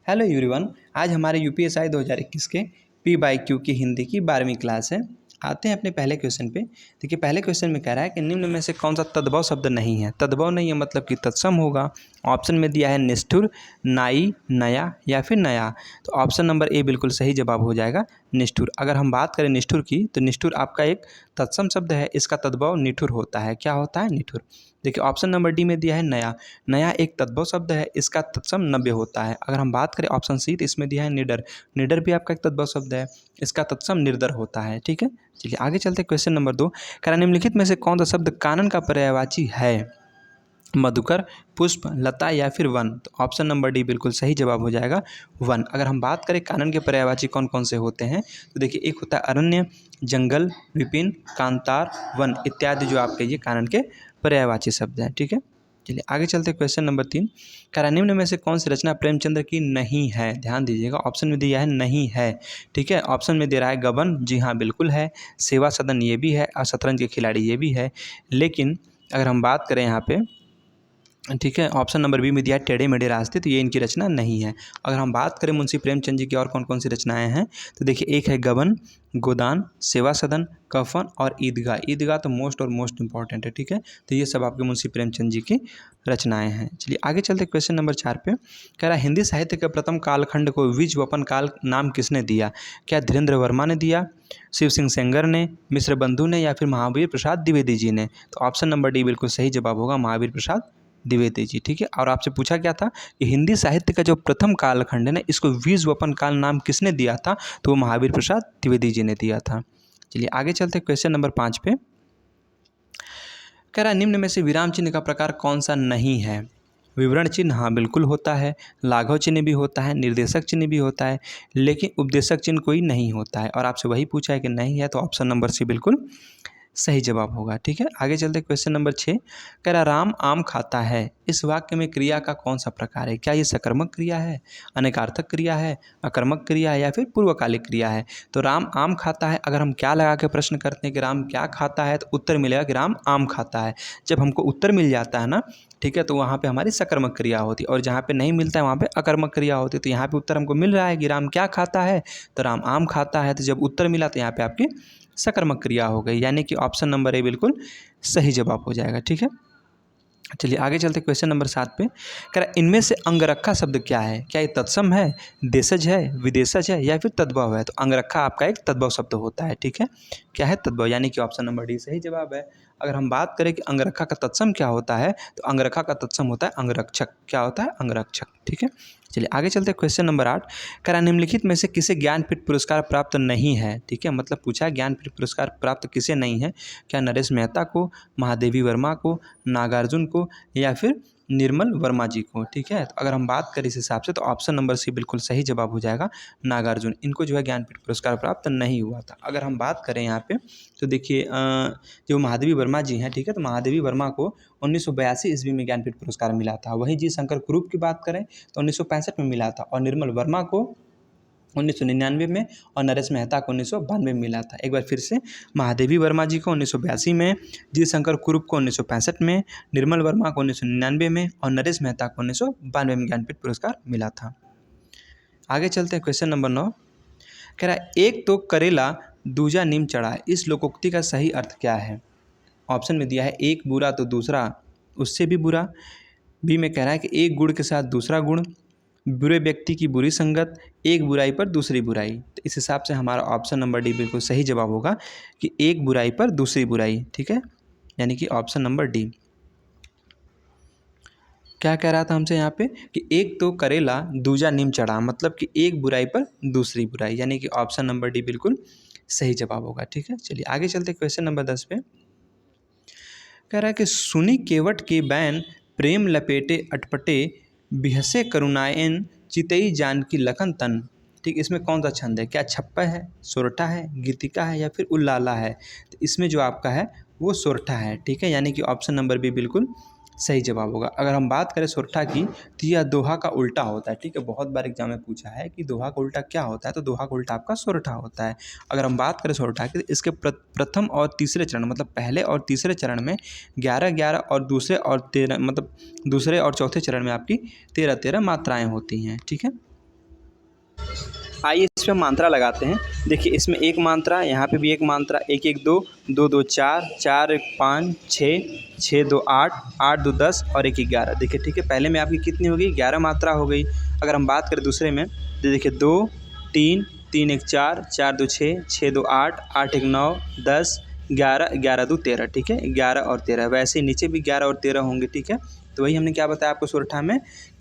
Hello everyone. आज हमारे UPSI 2021 के पी बाई क्यू की हिंदी की 12वीं क्लास है। आते हैं अपने पहले क्वेश्चन पे। देखिए पहले क्वेश्चन में कह रहा है कि निम्न में से कौन सा तद्भव शब्द नहीं है। तद्भव नहीं है मतलब कि तत्सम होगा। ऑप्शन में दिया है निष्ठुर, नाई, नया या फिर नया। तो ऑप्शन नंबर ए बिल्कुल सही जवाब हो जाएगा, निष्ठुर। अगर हम बात करें निष्ठुर की तो निष्ठुर आपका एक तत्सम शब्द है, इसका तद्भव निठुर होता है। क्या होता है? निठुर। देखिए ऑप्शन नंबर डी में दिया है नया। नया एक तद्भव शब्द है, इसका तत्सम नव्य होता है। अगर हम बात करें ऑप्शन सी तो इसमें दिया है निडर। निडर भी आपका एक तद्भव शब्द है, इसका तत्सम निर्दर होता है। ठीक है, चलिए आगे चलते हैं। क्वेश्चन नंबर 2 कह रहा निम्नलिखित में से कौन सा शब्द कानन का पर्यायवाची है? मधुकर, पुष्प, लता या फिर वन। तो ऑप्शन नंबर डी बिल्कुल सही जवाब हो जाएगा, वन। अगर हम बात करें कानन के पर्यायवाची कौन कौन से होते हैं तो देखिए एक होता है अरण्य, जंगल, विपिन, कांतार, वन इत्यादि जो आपके ये कानन के पर्यायवाची शब्द हैं। ठीक है, चलिए आगे चलते हैं। क्वेश्चन नंबर 3 कह रहा निम्न में से कौन सी रचना प्रेमचंद्र की नहीं है? ध्यान दीजिएगा, ऑप्शन में दिया है नहीं है। ठीक है, ऑप्शन में दे रहा है गबन, जी हाँ बिल्कुल है। सेवा सदन ये भी है, और शतरंज के खिलाड़ी ये भी है। लेकिन अगर हम बात करें यहाँ पे, ठीक है, ऑप्शन नंबर बी में दिया है टेढ़े मेढ़े रास्ते, तो ये इनकी रचना नहीं है। अगर हम बात करें मुंशी प्रेमचंद जी की और कौन कौन सी रचनाएं हैं तो देखिए एक है गबन, गोदान, सेवा सदन, कफन और ईदगाह। ईदगाह तो मोस्ट इंपॉर्टेंट है। ठीक है, तो ये सब आपके मुंशी प्रेमचंद जी की रचनाएं हैं। चलिए आगे चलते क्वेश्चन नंबर 4 पे। कह रहा हिंदी साहित्य के प्रथम कालखंड को विजवपन काल नाम किसने दिया? क्या धीरेन्द्र वर्मा ने दिया, शिव सिंह सेंगर ने, मिश्र बंधु ने या फिर महावीर प्रसाद द्विवेदी जी ने? तो ऑप्शन नंबर डी बिल्कुल सही जवाब होगा, महावीर प्रसाद द्विवेदी जी। ठीक है, और आपसे पूछा क्या था कि हिंदी साहित्य का जो प्रथम कालखंड है ना, इसको विजवपन काल नाम किसने दिया था? तो वो महावीर प्रसाद द्विवेदी जी ने दिया था। चलिए आगे चलते क्वेश्चन नंबर 5 पे। कह रहा निम्न में से विराम चिन्ह का प्रकार कौन सा नहीं है? विवरण चिन्ह हाँ बिल्कुल होता है, लाघव चिन्ह भी होता है, निर्देशक चिन्ह भी होता है, लेकिन उपदेशक चिन्ह कोई नहीं होता है। और आपसे वही पूछा है कि नहीं है, तो ऑप्शन नंबर सी बिल्कुल सही जवाब होगा। ठीक है, आगे चलते क्वेश्चन नंबर 6। कह रहा राम आम खाता है, इस वाक्य में क्रिया का कौन सा प्रकार है? क्या ये सकर्मक क्रिया है, अनेकार्थक क्रिया है, अकर्मक क्रिया है या फिर पूर्वकालिक क्रिया है? तो राम आम खाता है, अगर हम क्या लगा के प्रश्न करते हैं कि राम क्या खाता है, तो उत्तर मिलेगा कि राम आम खाता है। जब हमको उत्तर मिल जाता है ना, ठीक है, तो वहाँ पे हमारी सकर्मक क्रिया होती है, और जहाँ पे नहीं मिलता है वहाँ पे अकर्मक क्रिया होती है। तो यहाँ पे उत्तर हमको मिल रहा है कि राम क्या खाता है, तो राम आम खाता है। तो जब उत्तर मिला तो यहाँ पे आपकी सकर्मक क्रिया हो गई, यानी कि ऑप्शन नंबर ए बिल्कुल सही जवाब हो जाएगा। ठीक है, चलिए आगे चलते क्वेश्चन नंबर 7 पे। कह रहा इनमें से अंगरखा शब्द क्या है? क्या ये तत्सम है, देशज है, विदेशज है या फिर तद्भव है? तो अंगरखा आपका एक तद्भव शब्द होता है। ठीक है, क्या है? तद्भव, यानी कि ऑप्शन नंबर डी सही जवाब है। अगर हम बात करें कि अंगरखा का तत्सम क्या होता है, तो अंगरखा का तत्सम होता है अंगरक्षक। क्या होता है? अंगरक्षक। ठीक है, चलिए आगे चलते क्वेश्चन नंबर 8। कह रहा निम्नलिखित में से किसे ज्ञानपीठ पुरस्कार प्राप्त नहीं है? ठीक है, मतलब पूछा है ज्ञानपीठ पुरस्कार प्राप्त किसे नहीं है। क्या नरेश मेहता को, महादेवी वर्मा को, नागार्जुन को या फिर निर्मल वर्मा जी को? ठीक है, तो अगर हम बात करें इस हिसाब से तो ऑप्शन नंबर सी बिल्कुल सही जवाब हो जाएगा, नागार्जुन। इनको जो है ज्ञानपीठ पुरस्कार प्राप्त नहीं हुआ था। अगर हम बात करें यहाँ पे तो देखिए जो महादेवी वर्मा जी हैं, ठीक है, तो महादेवी वर्मा को 1982 ईस्वी में ज्ञानपीठ पुरस्कार मिला था। वहीं जी शंकर कुरूप की बात करें तो 1965 में मिला था, और निर्मल वर्मा को 1999 में और नरेश मेहता को 1992 में मिला था। एक बार फिर से, महादेवी वर्मा जी को 1982 में, जी शंकर कुरूप को 1965 में, निर्मल वर्मा को 1999 में और नरेश मेहता को 1992 में ज्ञानपीठ पुरस्कार मिला था। आगे चलते हैं क्वेश्चन नंबर 9। कह रहा है एक तो करेला दूजा नीम चढ़ा, इस लोकोक्ति का सही अर्थ क्या है? ऑप्शन में दिया है एक बुरा तो दूसरा उससे भी बुरा। बी में कह रहा है कि एक गुण के साथ दूसरा गुण, बुरे व्यक्ति की बुरी संगत, एक बुराई पर दूसरी बुराई। तो इस हिसाब से हमारा ऑप्शन नंबर डी बिल्कुल सही जवाब होगा कि एक बुराई पर दूसरी बुराई। ठीक है, यानी कि ऑप्शन नंबर डी। क्या कह रहा था हमसे यहाँ पे कि एक तो करेला दूजा नीम चढ़ा, मतलब कि एक बुराई पर दूसरी बुराई, यानी कि ऑप्शन नंबर डी बिल्कुल सही जवाब होगा। ठीक है, चलिए आगे चलते क्वेश्चन नंबर 10 पे। कह रहा है कि सुनी केवट के बैन प्रेम लपेटे अटपटे, बिहसे करुणायन चितई जान की लखन तन। ठीक, इसमें कौन सा छंद है? क्या छप्पा है, सोरठा है, गीतिका है या फिर उल्लाला है? तो इसमें जो आपका है वो सोरठा है। ठीक है, यानी कि ऑप्शन नंबर बी बिल्कुल सही जवाब होगा। अगर हम बात करें सोरठा की तो यह दोहा का उल्टा होता है। ठीक है, बहुत बार एग्जाम में पूछा है कि दोहा का उल्टा क्या होता है, तो दोहा का उल्टा आपका सोरठा होता है। अगर हम बात करें सोरठा की तो इसके प्रथम और तीसरे चरण, मतलब पहले और तीसरे चरण में 11-11 और दूसरे और 13, मतलब दूसरे और चौथे चरण में आपकी 13-13 मात्राएं होती हैं। ठीक है, आइए इस पे मात्रा लगाते हैं। देखिए इसमें एक मात्रा, यहाँ पे भी एक मात्रा, एक एक दो, दो दो चार, चार एक पाँच, छः, छः दो आठ, आठ दो 10 और एक 11। देखिए ठीक है, पहले में आपकी कितनी हो गई, 11 मात्रा हो गई। अगर हम बात करें दूसरे में तो देखिए 2 3, 3 एक 4, 4 दो 6, 6 दो 8, 8 एक 9, 10, 11, 11 दो 13। ठीक है, 11 और 13, वैसे ही नीचे भी 11 और 13 होंगे। ठीक है, तो वही हमने क्या बताया आपको सोरठा में,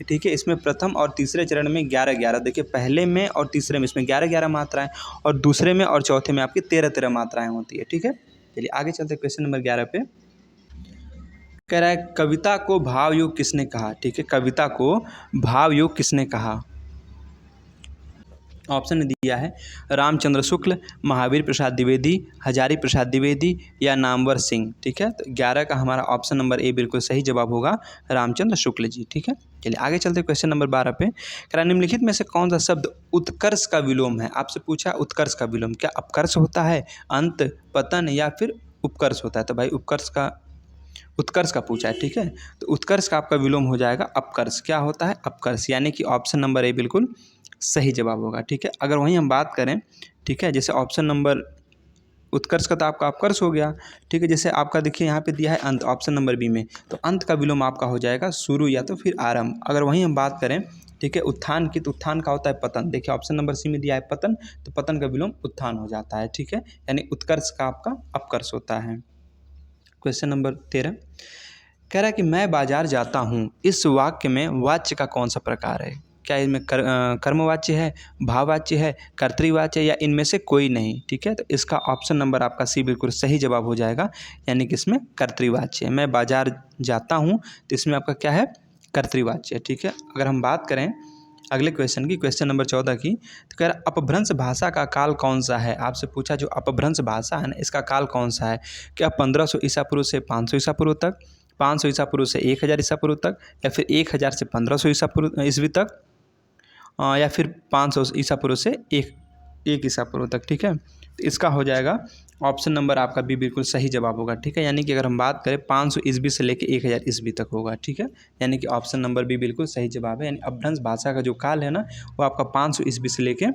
ठीक है, इसमें प्रथम और तीसरे चरण में 11-11। देखिए पहले में और तीसरे में इसमें 11-11 मात्राएं, और दूसरे में और चौथे में आपकी 13-13 मात्राएं होती है। ठीक है, चलिए आगे चलते हैं क्वेश्चन नंबर 11 पे। कह रहा है कविता को भाव योग किसने कहा। ठीक है, कविता को भाव योग किसने कहा। ऑप्शन दिया है रामचंद्र शुक्ल, महावीर प्रसाद द्विवेदी, हजारी प्रसाद द्विवेदी या नामवर सिंह। ठीक है, तो 11 का हमारा ऑप्शन नंबर ए बिल्कुल सही जवाब होगा, रामचंद्र शुक्ल जी। ठीक है, चलिए आगे चलते हैं क्वेश्चन नंबर 12 पे। कह निम्नलिखित में से कौन सा शब्द उत्कर्ष का विलोम है। आपसे पूछा उत्कर्ष का विलोम, क्या अपकर्ष होता है, अंत, पतन या फिर उपकर्ष होता है। तो भाई उत्कर्ष का पूछा है। ठीक है, तो उत्कर्ष का आपका विलोम हो जाएगा अपकर्ष। क्या होता है, अपकर्ष, यानी कि ऑप्शन नंबर ए बिल्कुल सही जवाब होगा। ठीक है, अगर वहीं हम बात करें, ठीक है, जैसे ऑप्शन नंबर उत्कर्ष का तो आपका अपकर्ष हो गया। ठीक है, जैसे आपका देखिए यहाँ पे दिया है अंत, ऑप्शन नंबर बी में, तो अंत का विलोम आपका हो जाएगा शुरू या तो फिर आरंभ। अगर वहीं हम बात करें, ठीक है, उत्थान की, तो उत्थान का होता है पतन। देखिए ऑप्शन नंबर सी में दिया है पतन, तो पतन का विलोम उत्थान हो जाता है। ठीक है, यानी उत्कर्ष का आपका अपकर्ष होता है। क्वेश्चन नंबर 13 कह रहा है कि मैं बाजार जाता हूँ, इस वाक्य में वाच्य का कौन सा प्रकार है। क्या इसमें कर्मवाच्य है, भाववाच्य है, कर्तृवाच्य या इनमें से कोई नहीं। ठीक है, तो इसका ऑप्शन नंबर आपका सी बिल्कुल सही जवाब हो जाएगा, यानी कि इसमें कर्तृवाच्य है। मैं बाजार जाता हूँ, तो इसमें आपका क्या है, कर्तृवाच्य। ठीक है, अगर हम बात करें अगले क्वेश्चन की, क्वेश्चन नंबर 14 की, तो कह रहा अपभ्रंश भाषा का काल कौन सा है। आपसे पूछा जो अपभ्रंश भाषा है ना, इसका काल कौन सा है। क्या 1500 ईसा पूर्व से 500 ईसा पूर्व तक, 500 ईसा पूर्व से 1000 ईसा पूर्व तक, या फिर 1000 से 1500 ईसा पूर्व ईस्वी तक, या फिर 500 ईसा पूर्व से एक ईसा पूर्व तक। ठीक है, तो इसका हो जाएगा ऑप्शन नंबर आपका बी बिल्कुल सही जवाब होगा। ठीक है, यानी कि अगर हम बात करें 500 ईस्वी से लेकर 1000 ईस्वी तक होगा। ठीक है, यानी कि ऑप्शन नंबर बी बिल्कुल सही जवाब है। यानी अपभ्रंश भाषा का जो काल है ना, वो आपका 500 ईस्वी से लेकर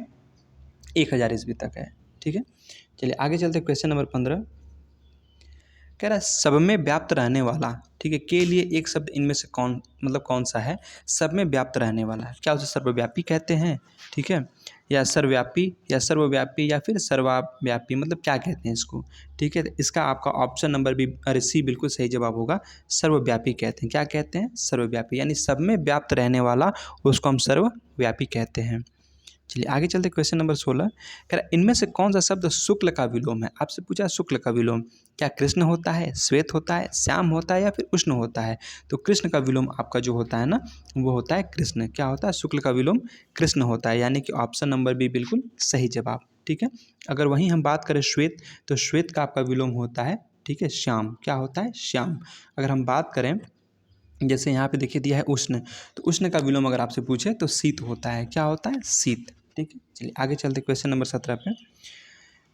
1000 ईस्वी तक है। ठीक है, चलिए आगे चलते हैं क्वेश्चन नंबर 15। कह रहा है सब में व्याप्त रहने वाला। ठीक है, के लिए एक शब्द इनमें से कौन सा है, सब में व्याप्त रहने वाला है। क्या उसे सर्वव्यापी कहते हैं, ठीक है, या सर्वव्यापी या सर्वव्यापी या फिर सर्वव्यापी, मतलब क्या कहते हैं इसको। ठीक है, तो इसका आपका ऑप्शन नंबर बी अरे सी बिल्कुल सही जवाब होगा, सर्वव्यापी कहते हैं। क्या कहते हैं, सर्वव्यापी, यानी सब में व्याप्त रहने वाला, उसको हम सर्वव्यापी कहते हैं। चलिए आगे चलते क्वेश्चन नंबर 16। कह रहा इनमें से कौन सा शब्द शुक्ल का विलोम है। आपसे पूछा शुक्ल का विलोम, क्या कृष्ण होता है, श्वेत होता है, श्याम होता है या फिर उष्ण होता है। तो कृष्ण का विलोम आपका जो होता है ना, वो होता है कृष्ण। क्या होता है, शुक्ल का विलोम कृष्ण होता है, यानी कि ऑप्शन नंबर बी बिल्कुल सही जवाब। ठीक है, अगर वहीं हम बात करें श्वेत, तो श्वेत का आपका विलोम होता है, ठीक है, श्याम। क्या होता है, श्याम। अगर हम बात करें जैसे यहाँ पे देखिए दिया है उष्ण, तो उष्ण का विलोम अगर आपसे पूछे तो शीत होता है। क्या होता है, शीत। ठीक है, चलिए आगे चलते क्वेश्चन नंबर 17 पे।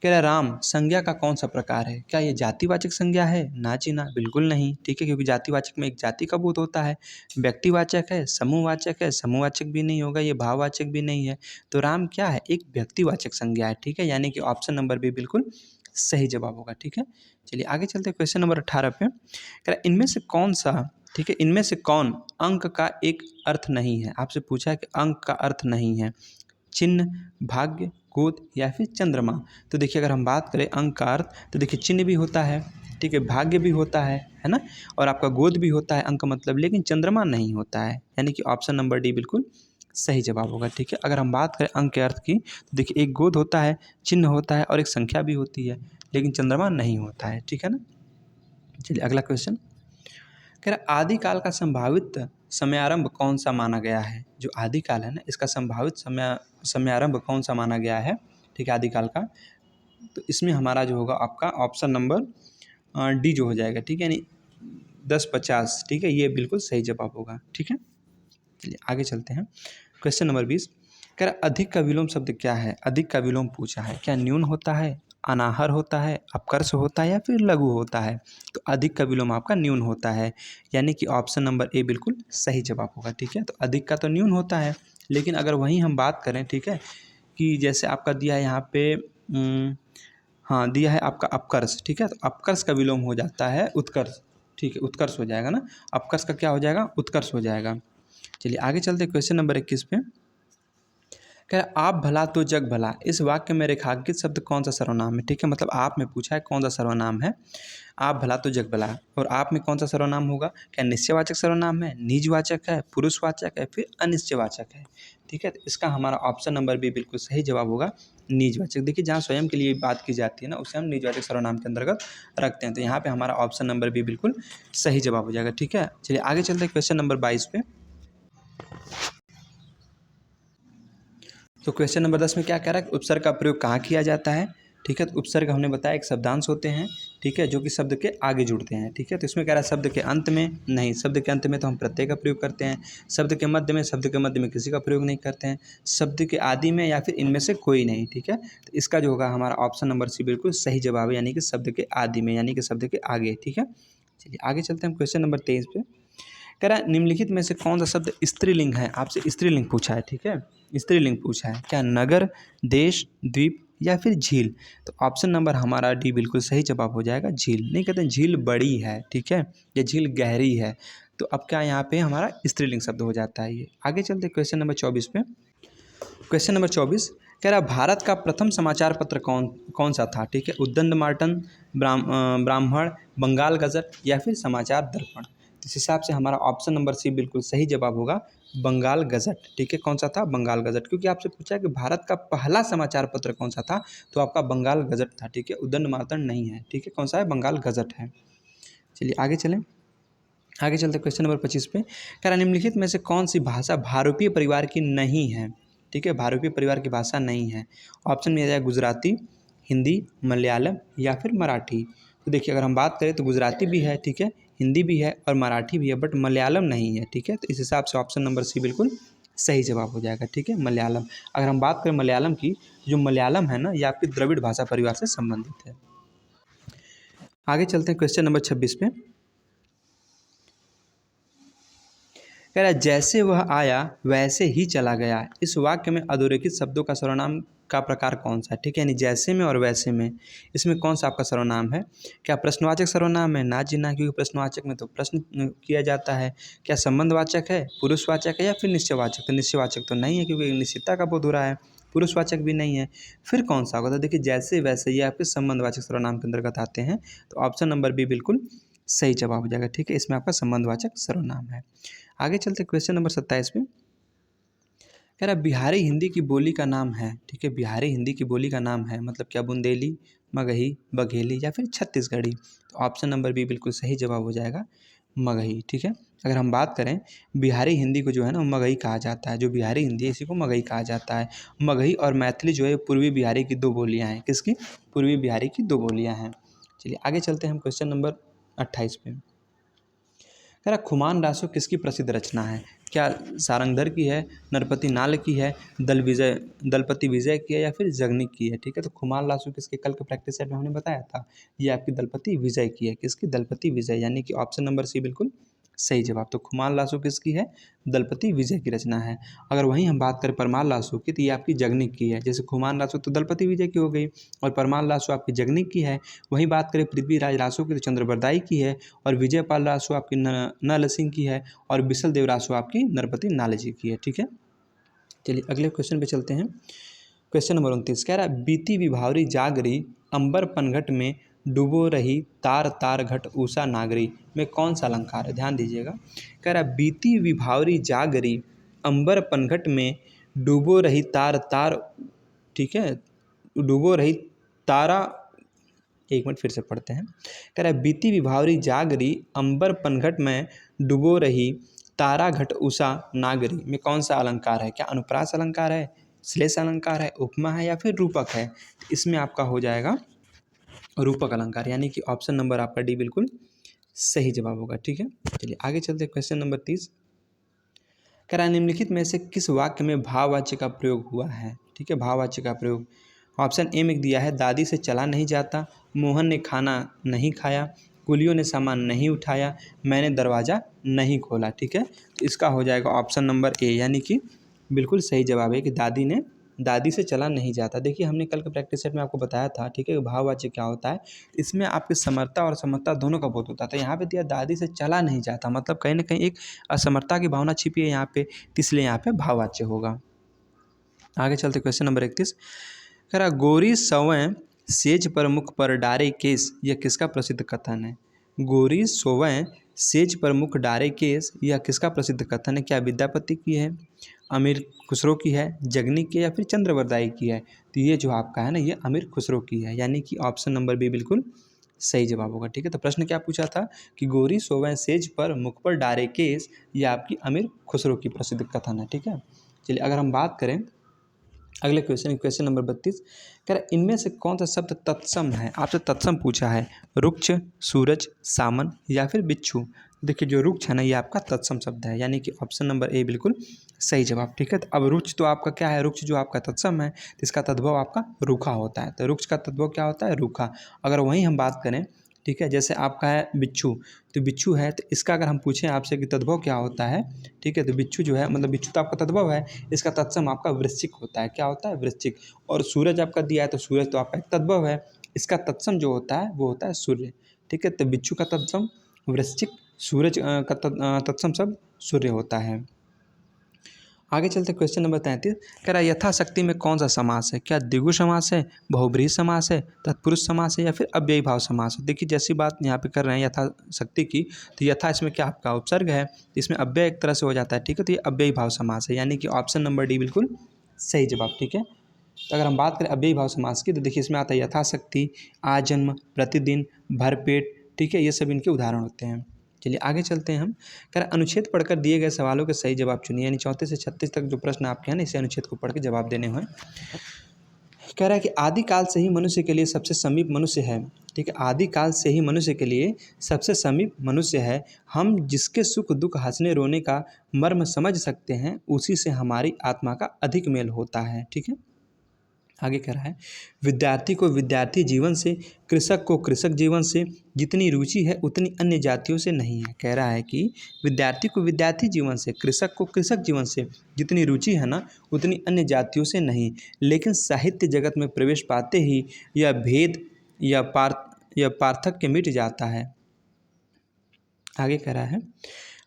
कह रहा राम संज्ञा का कौन सा प्रकार है। क्या ये जातिवाचक संज्ञा है, ना जी ना, बिल्कुल नहीं। ठीक है, क्योंकि जातिवाचक में एक जाति का बोध होता है। व्यक्तिवाचक है, समूहवाचक है, समूहवाचक भी नहीं होगा, ये भाववाचक भी नहीं है। तो राम क्या है, एक व्यक्तिवाचक संज्ञा है। ठीक है, यानी कि ऑप्शन नंबर बी बिल्कुल सही जवाब होगा। ठीक है, चलिए आगे चलते क्वेश्चन नंबर 18 पे। कह रहा इनमें से कौन सा, ठीक है, इनमें से कौन अंक का एक अर्थ नहीं है। आपसे पूछा है कि अंक का अर्थ नहीं है, चिन्ह, भाग्य, गोद या फिर चंद्रमा। तो देखिए अगर हम बात करें अंक का अर्थ, तो देखिए चिन्ह भी होता है, ठीक है, भाग्य भी होता है ना, और आपका गोद भी होता है अंक मतलब, लेकिन चंद्रमा नहीं होता है, यानी कि ऑप्शन नंबर डी बिल्कुल सही जवाब होगा। ठीक है, अगर हम बात करें अंक के अर्थ की, तो देखिए एक गोद होता है, चिन्ह होता है और एक संख्या भी होती है, लेकिन चंद्रमा नहीं होता है। ठीक है ना, चलिए अगला क्वेश्चन। कह रहा आदिकाल का संभावित समयारंभ कौन सा माना गया है। जो आदिकाल है ना, इसका संभावित समयारंभ कौन सा माना गया है, ठीक है, आदिकाल का। तो इसमें हमारा जो होगा आपका ऑप्शन नंबर डी जो हो जाएगा। ठीक है, यानी 10-50। ठीक है, ये बिल्कुल सही जवाब होगा। ठीक है, चलिए आगे चलते हैं क्वेश्चन नंबर 20। कह रहा अधिक का विलोम शब्द क्या है। अधिक का विलोम पूछा है, क्या न्यून होता है, अनाहर होता है, अपकर्ष होता है या फिर लघु होता है। तो अधिक का विलोम आपका न्यून होता है, यानी कि ऑप्शन नंबर ए बिल्कुल सही जवाब होगा। ठीक है, तो अधिक का तो न्यून होता है, लेकिन अगर वहीं हम बात करें, ठीक है, कि जैसे आपका दिया है यहाँ पे हाँ दिया है आपका अपकर्ष, ठीक है। तो अपकर्ष का विलोम हो जाता है उत्कर्ष, ठीक है, उत्कर्ष हो जाएगा ना। अपकर्ष का क्या हो जाएगा, उत्कर्ष हो जाएगा। चलिए आगे चलते हैं क्वेश्चन नंबर 21 पे। कह रहा है, आप भला तो जग भला, इस वाक्य में रेखांकित शब्द कौन सा सर्वनाम है, ठीक है। मतलब आप में पूछा है कौन सा सर्वनाम है। आप भला तो जग भला, और आप में कौन सा सर्वनाम होगा, क्या निश्चयवाचक सर्वनाम है, निजवाचक है, पुरुषवाचक है, फिर अनिश्चयवाचक है, ठीक है। तो इसका हमारा ऑप्शन नंबर बी बिल्कुल सही जवाब होगा, निजवाचक। देखिए जहाँ स्वयं के लिए बात की जाती है ना, उसे हम निजवाचक सर्वनाम के अंतर्गत रखते हैं। तो यहाँ पे हमारा ऑप्शन नंबर बी बिल्कुल सही जवाब हो जाएगा, ठीक है। चलिए आगे चलते हैं क्वेश्चन नंबर 22 पे। तो क्वेश्चन नंबर 10 में क्या कह रहा है, उपसर्ग का प्रयोग कहाँ किया जाता है, ठीक है। तो उपसर्ग हमने बताया एक शब्दांश होते हैं, ठीक है, जो कि शब्द के आगे जुड़ते हैं, ठीक है। तो इसमें कह रहा है शब्द के अंत में नहीं, शब्द के अंत में तो हम प्रत्यय का प्रयोग करते हैं, शब्द के मध्य में, शब्द के मध्य में किसी का प्रयोग नहीं करते हैं, शब्द के आदि में या फिर इनमें से कोई नहीं, ठीक है। तो इसका जो होगा हमारा ऑप्शन नंबर सी बिल्कुल सही जवाब है, यानी कि शब्द के आदि में, यानी कि शब्द के आगे, ठीक है। चलिए आगे चलते हैं क्वेश्चन नंबर 23 पे। कह रहा है निम्नलिखित में से कौन सा शब्द स्त्रीलिंग है, आपसे स्त्रीलिंग पूछा है, ठीक है, स्त्रीलिंग पूछा है। क्या नगर, देश, द्वीप या फिर झील। तो ऑप्शन नंबर हमारा डी बिल्कुल सही जवाब हो जाएगा, झील। नहीं कहते हैं झील बड़ी है, ठीक है, या झील गहरी है। तो अब क्या यहाँ पे हमारा स्त्रीलिंग शब्द हो जाता है ये। आगे चलते क्वेश्चन नंबर 24 पे। क्वेश्चन नंबर 24 कह रहा भारत का प्रथम समाचार पत्र कौन सा था, ठीक है। उद्दंड मार्टन, ब्राह्मण, बंगाल गजट या फिर समाचार दर्पण। इस हिसाब से हमारा ऑप्शन नंबर सी बिल्कुल सही जवाब होगा, बंगाल गजट, ठीक है। कौन सा था, बंगाल गजट। क्योंकि आपसे पूछा है कि भारत का पहला समाचार पत्र कौन सा था, तो आपका बंगाल गजट था, ठीक है, उद्दंड मार्तन नहीं है, ठीक है। कौन सा है, बंगाल गजट है। चलिए आगे चलें, आगे चलते क्वेश्चन नंबर 25 पे। कह रहा निम्नलिखित में से कौन सी भाषा भारूपीय परिवार की नहीं है, ठीक है, भारूपीय परिवार की भाषा नहीं है। ऑप्शन में आ जाए गुजराती, हिंदी, मलयालम या फिर मराठी। तो देखिए अगर हम बात करें तो गुजराती भी है, ठीक है, हिंदी भी है और मराठी भी है, बट मलयालम नहीं है, ठीक है। तो इस हिसाब से ऑप्शन नंबर सी बिल्कुल सही जवाब हो जाएगा, ठीक है, मलयालम। अगर हम बात करें मलयालम की, जो मलयालम है ना, ये आपकी द्रविड़ भाषा परिवार से संबंधित है। आगे चलते हैं क्वेश्चन नंबर 26 पे। कह रहा है जैसे वह आया वैसे ही चला गया, इस वाक्य में अधोरेखित शब्दों का सर्वनाम का प्रकार कौन सा है, ठीक है, यानी जैसे में और वैसे में, इसमें कौन सा आपका सर्वनाम है। क्या प्रश्नवाचक सर्वनाम है, ना जी ना, क्योंकि प्रश्नवाचक में तो प्रश्न किया जाता है। क्या संबंधवाचक है, पुरुषवाचक है या फिर निश्चयवाचक। तो निश्चयवाचक तो नहीं है, क्योंकि निश्चितता का बोध हो रहा है। पुरुषवाचक भी नहीं है, फिर कौन सा होगा। तो देखिए जैसे वैसे ये आपके संबंधवाचक सर्वनाम के अंतर्गत आते हैं। तो ऑप्शन नंबर बी बिल्कुल सही जवाब हो जाएगा, ठीक है, इसमें आपका संबंधवाचक सर्वनाम है। आगे चलते क्वेश्चन नंबर 27 पे। कह रहा बिहारी हिंदी की बोली का नाम है, ठीक है, बिहारी हिंदी की बोली का नाम है, मतलब क्या बुंदेली, मगही, बघेली या फिर छत्तीसगढ़ी। तो ऑप्शन नंबर बी बिल्कुल सही जवाब हो जाएगा, मगही, ठीक है। अगर हम बात करें बिहारी हिंदी को जो है ना मगही कहा जाता है, जो बिहारी हिंदी है इसी को मगही कहा जाता है। मगही और मैथिली जो है पूर्वी बिहारी की दो बोलियाँ हैं, किसकी, पूर्वी बिहारी की दो बोलियाँ हैं। चलिए आगे चलते हैं हम क्वेश्चन नंबर 28 पे। कह रहा खुमान रासो किसकी प्रसिद्ध रचना है। क्या सारंगधर की है, नरपति नाल की है, दलपति विजय की है या फिर जगनिक की है, ठीक है। तो खुमान रासो किसके, कल के प्रैक्टिस सेट में हमने बताया था, ये आपकी दलपति विजय की है, किसकी, दलपति विजय, यानी कि ऑप्शन नंबर सी बिल्कुल सही जवाब। तो खुमान लासो किसकी है, दलपति विजय की रचना है। अगर वहीं हम बात करें परमार लासो की, तो ये आपकी जगनिक की है। जैसे खुमान लासो तो दलपति विजय की हो गई और परमार लासो आपकी जगनिक की है। वहीं बात करें पृथ्वीराज रासो की तो चंद्रबरदाई की है, और विजयपाल रासो आपकी नल सिंह की है, और बिसल देव रासो आपकी नरपति नालजी की है, ठीक है। चलिए अगले क्वेश्चन पे चलते हैं। क्वेश्चन नंबर 29 कह रहा है बीती विभावरी जागरी, अंबर पनघट में डूबो रही, तार तार घट ऊषा नागरी में कौन सा अलंकार है। ध्यान दीजिएगा, कह रहा है बीती विभावरी जागरी, अंबर पनघट में डूबो रही तार तार, ठीक है, डूबो रही तारा, एक मिनट फिर से पढ़ते हैं। कह रहा है बीती विभावरी जागरी, अंबर पनघट में डूबो रही, तारा घट उषा नागरी में कौन सा अलंकार है। क्या अनुप्रास अलंकार है, श्लेष अलंकार है, उपमा है या फिर रूपक है। इसमें आपका हो जाएगा रूपक अलंकार, यानी कि ऑप्शन नंबर आपका डी बिल्कुल सही जवाब होगा, ठीक है। चलिए आगे चलते हैं क्वेश्चन नंबर 30। कह रहा है निम्नलिखित में से किस वाक्य में भाववाच्य का प्रयोग हुआ है, ठीक है, भाववाच्य का प्रयोग। ऑप्शन ए में दिया है दादी से चला नहीं जाता, मोहन ने खाना नहीं खाया, कुलियों ने सामान नहीं उठाया, मैंने दरवाज़ा नहीं खोला, ठीक है। तो इसका हो जाएगा ऑप्शन नंबर ए, यानी कि बिल्कुल सही जवाब है कि दादी ने दादी से चला नहीं जाता। देखिए हमने कल के प्रैक्टिस सेट में आपको बताया था, ठीक है, भाववाच्य क्या होता है। इसमें आपकी समर्था और असमर्थता दोनों का बोध होता है। तो यहाँ पे दिया दादी से चला नहीं जाता, मतलब कहीं ना कहीं एक असमर्थता की भावना छिपी है यहाँ पे, इसलिए यहाँ पे भाववाच्य होगा। आगे चलते क्वेश्चन नंबर 31। कह रहा गोरी सवैं सेज पर मुख पर डारे केस, यह किसका प्रसिद्ध कथन है। गोरी सोवैं सेज पर मुख डारे केस, यह किसका प्रसिद्ध कथन है। क्या विद्यापति की है, अमीर खुसरो की है, जगनी की है, या फिर चंद्रवरदाई की है। तो ये जो आपका है ना, ये अमीर खुसरो की है, यानी कि ऑप्शन नंबर बी बिल्कुल सही जवाब होगा। ठीक है, तो प्रश्न क्या पूछा था कि गोरी सोवैं सेज पर मुख पर डारे केस, ये आपकी अमीर खुसरो की प्रसिद्ध कथन है। ठीक है, चलिए अगर हम बात करें अगले क्वेश्चन नंबर 32। कह रहा इनमें से कौन सा शब्द तत्सम है। आपसे तत्सम पूछा है, रुक्ष, सूरज, सामन या फिर बिच्छू। देखिए जो रुक्ष है ना, ये आपका तत्सम शब्द है, यानी कि ऑप्शन नंबर ए बिल्कुल सही जवाब। ठीक है, तो अब रुक्ष तो आपका क्या है, रुक्ष जो आपका तत्सम है, तो इसका तद्भव आपका रूखा होता है। तो रुक्ष का तद्भव क्या होता है, रूखा। अगर वहीं हम बात करें, ठीक है, जैसे आपका है बिच्छू, तो बिच्छू है, तो इसका अगर हम पूछें आपसे कि तद्भव क्या होता है, ठीक है, तो बिच्छू जो है, मतलब बिच्छू तो आपका तद्भव है, इसका तत्सम आपका वृश्चिक होता है। क्या होता है, वृश्चिक। और सूरज आपका दिया है, तो सूरज तो आपका एक तद्भव है, इसका तत्सम जो होता है वो होता है सूर्य। ठीक है, तो बिच्छू का तत्सम वृश्चिक, सूरज का तत्सम सब सूर्य होता है। आगे चलते क्वेश्चन नंबर 33। कह रहा है यथाशक्ति में कौन सा समास है। क्या द्विगु समास है, बहुब्रीहि समास है, तत्पुरुष समास है, या फिर अव्ययी भाव समास है। देखिए जैसी बात यहाँ पे कर रहे हैं यथाशक्ति की, तो यथा इसमें क्या आपका उपसर्ग है, इसमें अव्यय एक तरह से हो जाता है। ठीक है, तो ये अव्ययी भाव समास है, यानी कि ऑप्शन नंबर डी बिल्कुल सही जवाब। ठीक है, तो अगर हम बात करें अव्ययी भाव समास की, तो देखिए इसमें आता है यथाशक्ति, आजन्म, प्रतिदिन, भरपेट। ठीक है, ये सब इनके उदाहरण होते हैं। चलिए आगे चलते हैं हम। कह रहा अनुच्छेद पढ़कर दिए गए सवालों के सही जवाब चुनिए, यानी 34 से 36 तक जो प्रश्न आपके हैं ना, इसे अनुच्छेद को पढ़ के जवाब देने हैं। कह रहा है कि आदिकाल से ही मनुष्य के लिए सबसे समीप मनुष्य है। ठीक है, आदिकाल से ही मनुष्य के लिए सबसे समीप मनुष्य है। हम जिसके सुख दुख हंसने रोने का मर्म समझ सकते हैं, उसी से हमारी आत्मा का अधिक मेल होता है। ठीक है, आगे कह रहा है विद्यार्थी को विद्यार्थी जीवन से, कृषक को कृषक जीवन से जितनी रुचि है उतनी अन्य जातियों से नहीं है। कह रहा है कि विद्यार्थी को विद्यार्थी जीवन से, कृषक को कृषक जीवन से जितनी रुचि है ना, उतनी अन्य जातियों से नहीं। लेकिन साहित्य जगत में प्रवेश पाते ही यह भेद या पार्थक्य मिट जाता है। आगे कह रहा है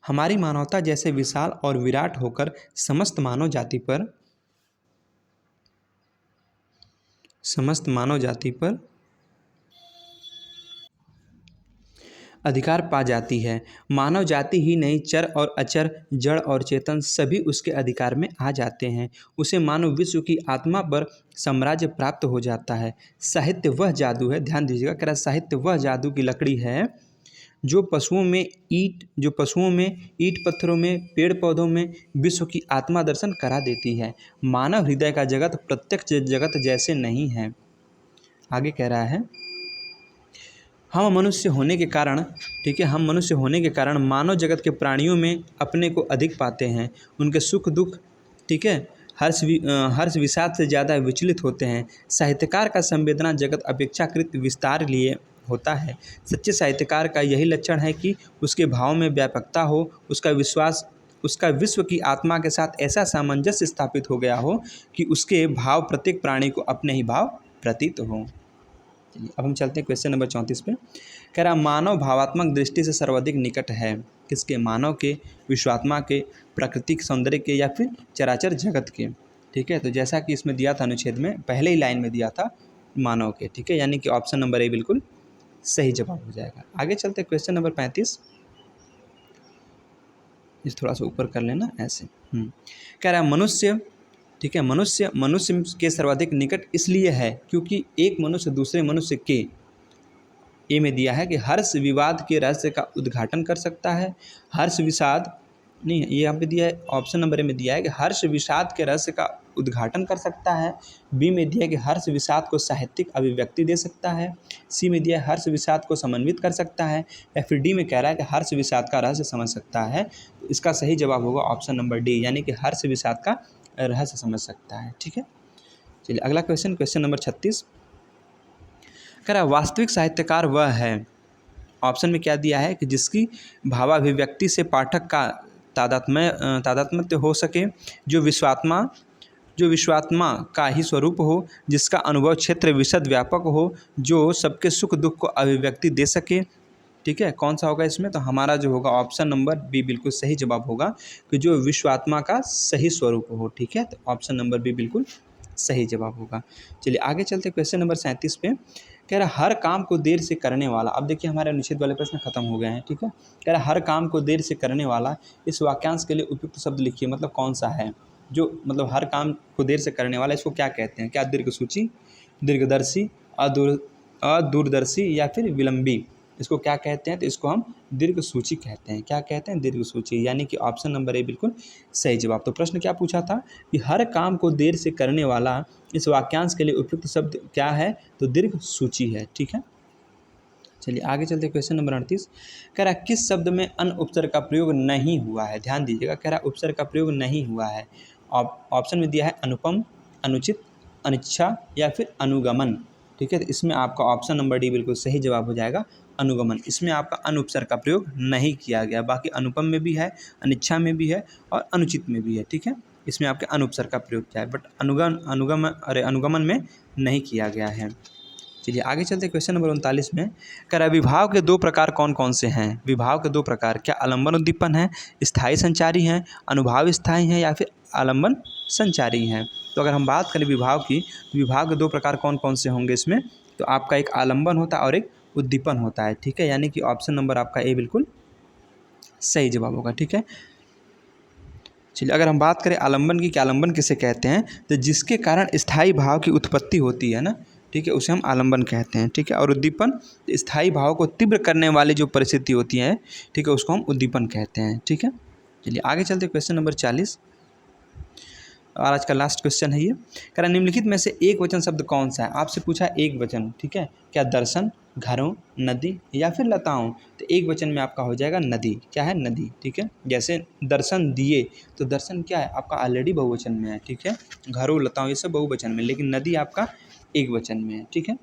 हमारी मानवता जैसे विशाल और विराट होकर समस्त मानव जाति पर अधिकार पा जाती है। मानव जाति ही नहीं, चर और अचर, जड़ और चेतन सभी उसके अधिकार में आ जाते हैं। उसे मानव विश्व की आत्मा पर साम्राज्य प्राप्त हो जाता है। साहित्य वह जादू है, ध्यान दीजिएगा, कह रहा साहित्य वह जादू की लकड़ी है जो पशुओं में ईंट पत्थरों में, पेड़ पौधों में विश्व की आत्मा दर्शन करा देती है। मानव हृदय का जगत प्रत्यक्ष जगत जैसे नहीं है। आगे कह रहा है हम मनुष्य होने के कारण, ठीक है, हम मनुष्य होने के कारण मानव जगत के प्राणियों में अपने को अधिक पाते हैं। उनके सुख दुख, ठीक है, हर्ष विषाद से ज़्यादा विचलित होते हैं। साहित्यकार का संवेदना जगत अपेक्षाकृत विस्तार लिए होता है। सच्चे साहित्यकार का यही लक्षण है कि उसके भाव में व्यापकता हो, उसका विश्व की आत्मा के साथ ऐसा सामंजस्य स्थापित हो गया हो कि उसके भाव प्रत्येक प्राणी को अपने ही भाव प्रतीत हों। चलिए अब हम चलते हैं क्वेश्चन नंबर 34 पे। कह रहा मानव भावात्मक दृष्टि से सर्वाधिक निकट है किसके, मानव के, विश्वात्मा के, प्राकृतिक सौंदर्य के, या फिर चराचर जगत के। ठीक है, तो जैसा कि इसमें दिया था अनुच्छेद में, पहले ही लाइन में दिया था मानव के। ठीक है, यानी कि ऑप्शन नंबर ए बिल्कुल सही जवाब हो जाएगा। आगे चलते हैं क्वेश्चन नंबर 35। इस थोड़ा सा ऊपर कर लेना ऐसे। कह रहा है मनुष्य, ठीक है, मनुष्य के सर्वाधिक निकट इसलिए है क्योंकि एक मनुष्य दूसरे मनुष्य के, ए में दिया है कि हर्ष विवाद के रहस्य का उद्घाटन कर सकता है। हर्ष विषाद नहीं, ये यहाँ पे दिया है, ऑप्शन नंबर ए में दिया है कि हर्ष विषाद के रहस्य का उद्घाटन कर सकता है। बी में दिया है कि हर्ष विषाद को साहित्यिक अभिव्यक्ति दे सकता है। सी में दिया है हर्ष विषाद को समन्वित कर सकता है। या फिर डी में कह रहा है कि हर्ष विषाद का रहस्य समझ सकता है। तो इसका सही जवाब होगा ऑप्शन नंबर डी, यानी कि हर्ष विषाद का रहस्य समझ सकता है। ठीक है, चलिए अगला क्वेश्चन नंबर 36। कह रहा वास्तविक साहित्यकार वह है, ऑप्शन में क्या दिया है कि जिसकी भावाभिव्यक्ति से पाठक का तादात्म्य हो सके, जो विश्वात्मा जो विश्वात्मा का ही स्वरूप हो, जिसका अनुभव क्षेत्र विशद व्यापक हो, जो सबके सुख दुख को अभिव्यक्ति दे सके। ठीक है, कौन सा होगा इसमें? तो हमारा जो होगा ऑप्शन नंबर बी बिल्कुल सही जवाब होगा कि जो विश्वात्मा का सही स्वरूप हो। ठीक है, तो ऑप्शन नंबर बी बिल्कुल सही जवाब होगा। चलिए आगे चलते क्वेश्चन नंबर 37 पे। कह रहा हर काम को देर से करने वाला। अब देखिए हमारे अनुच्छेद वाले प्रश्न खत्म हो गए हैं। ठीक है, कह रहा हर काम को देर से करने वाला, इस वाक्यांश के लिए उपयुक्त शब्द लिखिए। मतलब कौन सा है जो मतलब हर काम को देर से करने वाला, इसको क्या कहते हैं? क्या दीर्घ सूची, दीर्घदर्शी, अदूरदर्शी या फिर विलंबी? इसको क्या कहते हैं? तो इसको हम दीर्घ सूची कहते हैं। क्या कहते हैं? दीर्घ सूची, यानी कि ऑप्शन नंबर ए बिल्कुल सही जवाब। तो प्रश्न क्या पूछा था कि हर काम को देर से करने वाला, इस वाक्यांश के लिए उपयुक्त शब्द क्या है? तो दीर्घ सूची है। ठीक है, चलिए आगे चलते क्वेश्चन नंबर 38। कह रहा किस शब्द में अन उपसर्ग का प्रयोग नहीं हुआ है? ध्यान दीजिएगा, कह रहा उपसर्ग का प्रयोग नहीं हुआ है। ऑप्शन में दिया है अनुपम, अनुचित, अनिच्छा या फिर अनुगमन। ठीक है, तो इसमें आपका ऑप्शन नंबर डी बिल्कुल सही जवाब हो जाएगा, अनुगमन। इसमें आपका अनुपसर्ग का प्रयोग नहीं किया गया। बाकी अनुपम में भी है, अनिच्छा में भी है और अनुचित में भी है। ठीक है, इसमें आपके अनुपसर्ग का प्रयोग किया है, बट अनुगमन में नहीं किया गया है। चलिए आगे चलते क्वेश्चन नंबर 39 में। कह रहा है विभाव के दो प्रकार कौन कौन से हैं? विभाव के दो प्रकार, क्या आलंबन उद्दीपन है, स्थायी संचारी हैं, अनुभाव स्थायी हैं या फिर आलंबन संचारी हैं? तो अगर हम बात करें विभाव की, तो विभाव के दो प्रकार कौन कौन से होंगे इसमें? तो आपका एक आलंबन होता है और एक उद्दीपन होता है। ठीक है, यानी कि ऑप्शन नंबर आपका ए बिल्कुल सही जवाब होगा। ठीक है, चलिए अगर हम बात करें आलंबन की, क्या आलंबन किसे कहते हैं? तो जिसके कारण स्थायी भाव की उत्पत्ति होती है ना, ठीक है, उसे हम आलंबन कहते हैं। ठीक है, और उद्दीपन स्थायी भाव को तीव्र करने वाली जो परिस्थिति होती है, ठीक है, उसको हम उद्दीपन कहते हैं। ठीक है, चलिए आगे चलते क्वेश्चन नंबर 40 और आज का लास्ट क्वेश्चन है ये। कह रहा निम्नलिखित में से एक वचन शब्द कौन सा है? आपसे पूछा एक वचन। ठीक है, क्या दर्शन, घरों, नदी या फिर लताओं? तो एक वचन में आपका हो जाएगा नदी। क्या है? नदी। ठीक है, जैसे दर्शन दिए, तो दर्शन क्या है आपका? ऑलरेडी बहुवचन में है। ठीक है, घरों, लताओं ये सब बहुवचन में, लेकिन नदी आपका एक वचन में है। ठीक है,